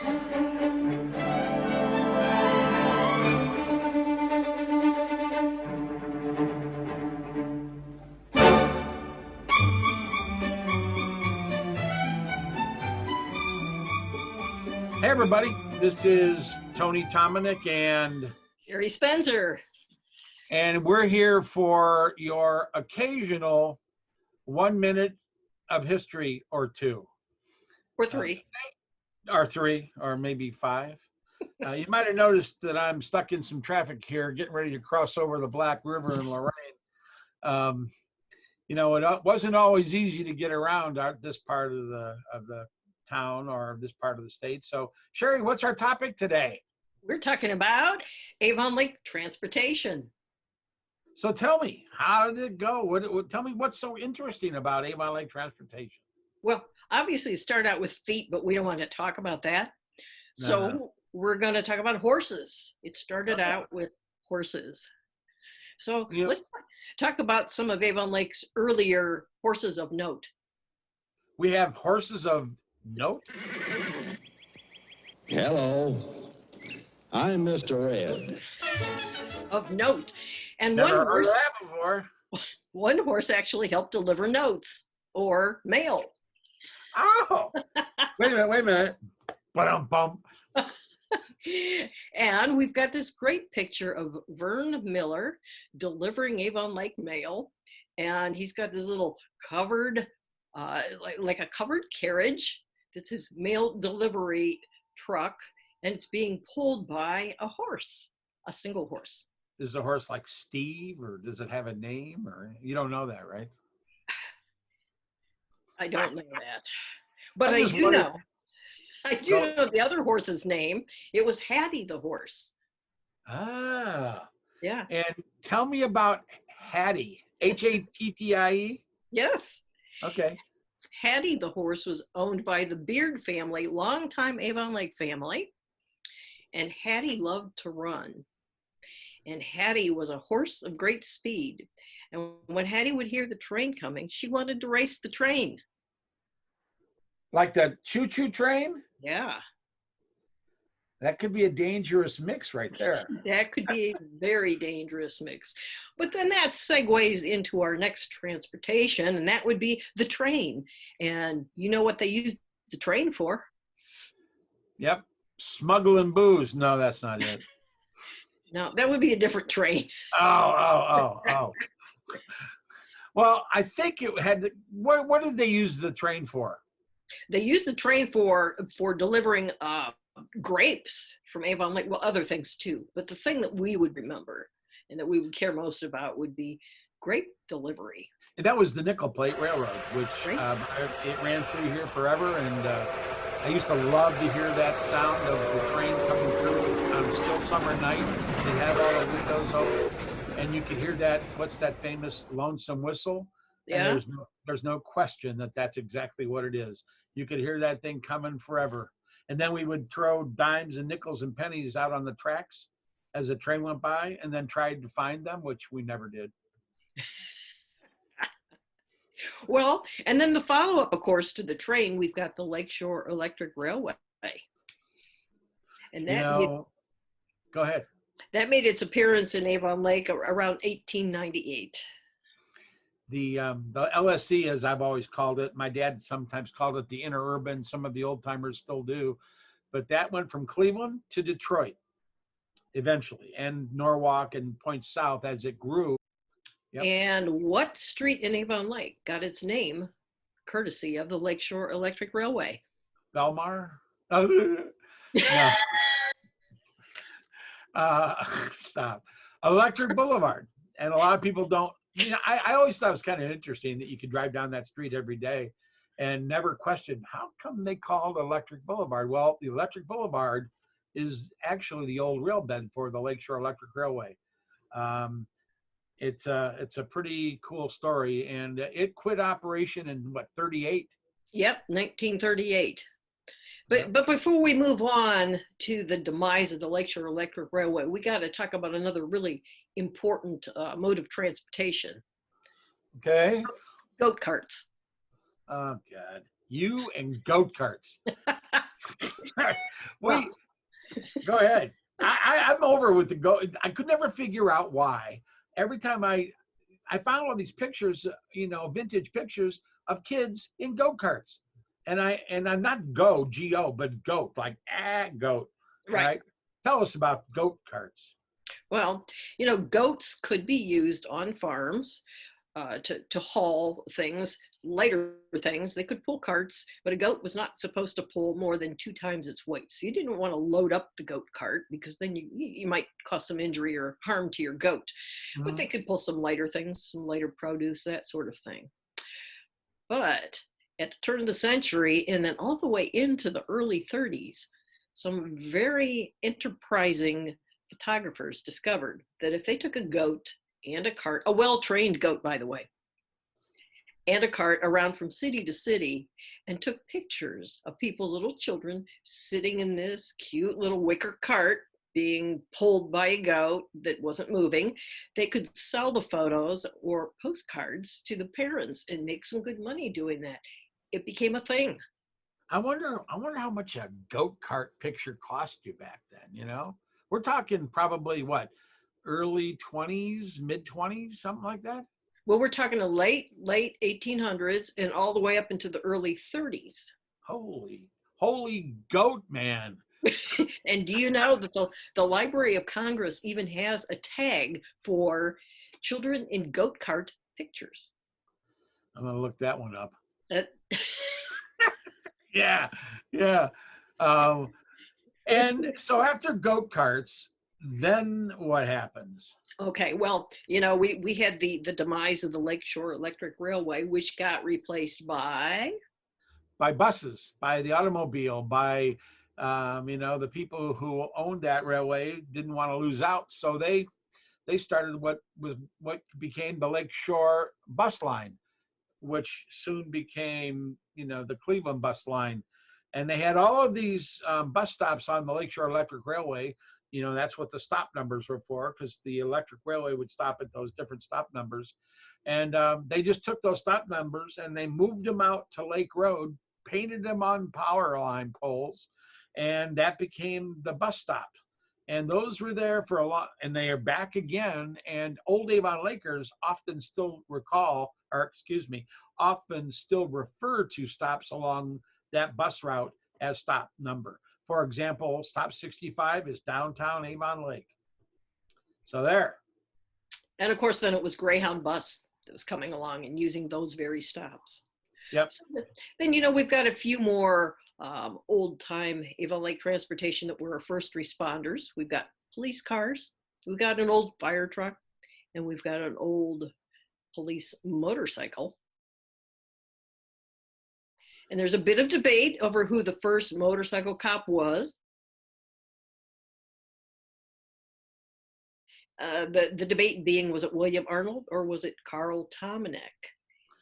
Hey everybody, this is Tony Tominick and Jerry Spencer. we're here for your occasional 1 minute of history or two. Or three. Or three, or maybe five. You might have noticed that I'm stuck in some traffic here, getting ready to cross over the Black River in Lorraine. It wasn't always easy to get around this part of the town or this part of the state. So, Sherry, what's our topic today? We're talking about Avon Lake transportation. So tell me, how did it go? Tell me what's so interesting about Avon Lake transportation. Well, obviously it started out with feet, but we don't want to talk about that. So we're going to talk about horses. It started out with horses. So let's talk about some of Avon Lake's earlier horses of note. We have horses of note? Hello, I'm Mr. Ed. Of note. And Never heard of that before. One horse actually helped deliver notes or mail. Oh, wait a minute. Ba-dum-bum. And we've got this great picture of Vern Miller delivering Avon Lake mail. And he's got this little covered, like a covered carriage. That's his mail delivery truck. And it's being pulled by a horse, a single horse. Is the horse like Steve, or does it have a name? Or you don't know that, right? I don't know that. But I do know. I do know the other horse's name. It was Hattie the horse. Ah. Yeah. And tell me about Hattie. Hattie? Yes. Okay. Hattie the horse was owned by the Beard family, longtime Avon Lake family. And Hattie loved to run. And Hattie was a horse of great speed. And when Hattie would hear the train coming, she wanted to race the train. Like the choo-choo train? Yeah. That could be a dangerous mix right there. That could be a very dangerous mix. But then that segues into our next transportation, and that would be the train. And you know what they used the train for? Yep. Smuggling booze. No, that's not it. No, that would be a different train. Oh. Well, I think it had, what did they use the train for? They used the train for delivering grapes from Avon Lake. Well, other things too. But the thing that we would remember and that we would care most about would be grape delivery. And that was the Nickel Plate Railroad, which it ran through here forever. And I used to love to hear that sound of the train coming through on a still summer night. They'd have all the windows open, and you could hear that, what's that famous lonesome whistle? Yeah. And there's no question that that's exactly what it is. You could hear that thing coming forever. And then we would throw dimes and nickels and pennies out on the tracks as the train went by, and then tried to find them, which we never did. Well, and then the follow-up, of course, to the train, we've got the Lakeshore Electric Railway. And that go ahead. That made its appearance in Avon Lake around 1898. The LSC, as I've always called it, my dad sometimes called it the interurban. Some of the old timers still do, but that went from Cleveland to Detroit eventually, and Norwalk and points south as it grew. Yep. And what street in Avon Lake got its name courtesy of the Lakeshore Electric Railway? Belmar? No. Stop. Electric Boulevard. And a lot of people don't, I always thought it was kind of interesting that you could drive down that street every day and never question, how come they called Electric Boulevard? Well, the Electric Boulevard is actually the old rail bed for the Lakeshore Electric Railway. It's a pretty cool story, and it quit operation in what, 38? Yep, 1938. But before we move on to the demise of the Lakeshore Electric Railway, we got to talk about another really important mode of transportation. Okay. Goat carts. Oh God, you and goat carts. We go ahead. I'm over with the go. I could never figure out why. Every time I found all these pictures, vintage pictures of kids in go-karts, and I'm not G-O, but goat, like goat. Right. Right. Tell us about goat carts. Well, goats could be used on farms to haul things, lighter things. They could pull carts, but a goat was not supposed to pull more than 2 times its weight. So you didn't want to load up the goat cart because then you might cause some injury or harm to your goat. But they could pull some lighter things, some lighter produce, that sort of thing. But at the turn of the century, and then all the way into the early 30s, some very enterprising photographers discovered that if they took a goat and a cart, a well-trained goat, by the way, and a cart around from city to city and took pictures of people's little children sitting in this cute little wicker cart being pulled by a goat that wasn't moving, they could sell the photos or postcards to the parents and make some good money doing that. It became a thing. I wonder how much a goat cart picture cost you back then, We're talking probably what, early 20s, mid 20s, something like that? Well, we're talking the late 1800s and all the way up into the early 30s. Holy goat, man. And do you know that the Library of Congress even has a tag for children in goat cart pictures? I'm going to look that one up. That Yeah. And so after goat carts, then what happens? Okay, well, we had the demise of the Lakeshore Electric Railway, which got replaced by buses, by the automobile, by the people who owned that railway didn't want to lose out, so they started what became the Lakeshore bus line, which soon became the Cleveland bus line. And they had all of these bus stops on the Lakeshore Electric Railway. That's what the stop numbers were for, because the electric railway would stop at those different stop numbers. And they just took those stop numbers and they moved them out to Lake Road, painted them on power line poles, and that became the bus stop. And those were there for a lot, and they are back again. And old Avon Lakers often still often still refer to stops along that bus route as stop number. For example, stop 65 is downtown Avon Lake. So there. And of course, then it was Greyhound bus that was coming along and using those very stops. Yep. So then, we've got a few more old time Avon Lake transportation that were our first responders. We've got police cars, we've got an old fire truck, and we've got an old police motorcycle. And there's a bit of debate over who the first motorcycle cop was. The debate being, was it William Arnold or was it Carl Tomanek?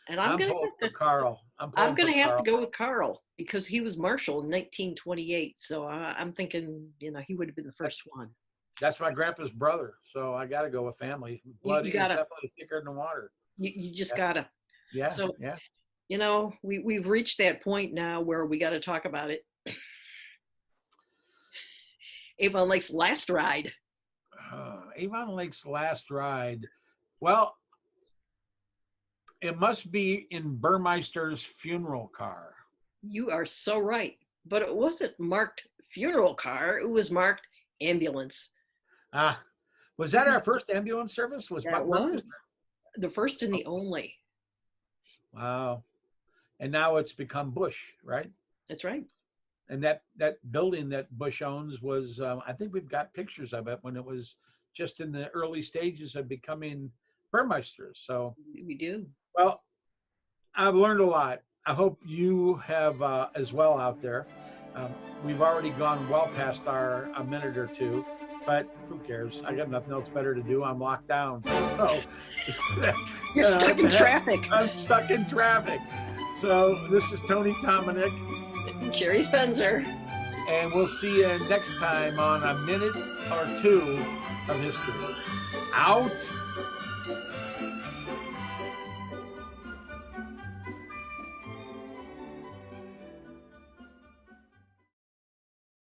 And I'm going to have to go with Carl because he was marshal in 1928. So I'm thinking, he would have been the first one. That's my grandpa's brother. So I got to go with family. Blood is definitely thicker than water. You just gotta. Yeah. So, yeah. We've reached that point now where we got to talk about it. Avon Lake's last ride. Avon Lake's last ride. Well, it must be in Burmeister's funeral car. You are so right. But it wasn't marked funeral car. It was marked ambulance. Was that our first ambulance service? That was the first and the only. Wow. And now it's become Bush, right? That's right. And that building that Bush owns was, I think we've got pictures of it when it was just in the early stages of becoming Burmeister's. So we do. Well, I've learned a lot. I hope you have as well out there. We've already gone well past a minute or two, but who cares? I got nothing else better to do. I'm locked down. So You're stuck in traffic. I'm stuck in traffic. So this is Tony Tomanek. And Sherry Spencer. And we'll see you next time on A Minute or Two of History. Out.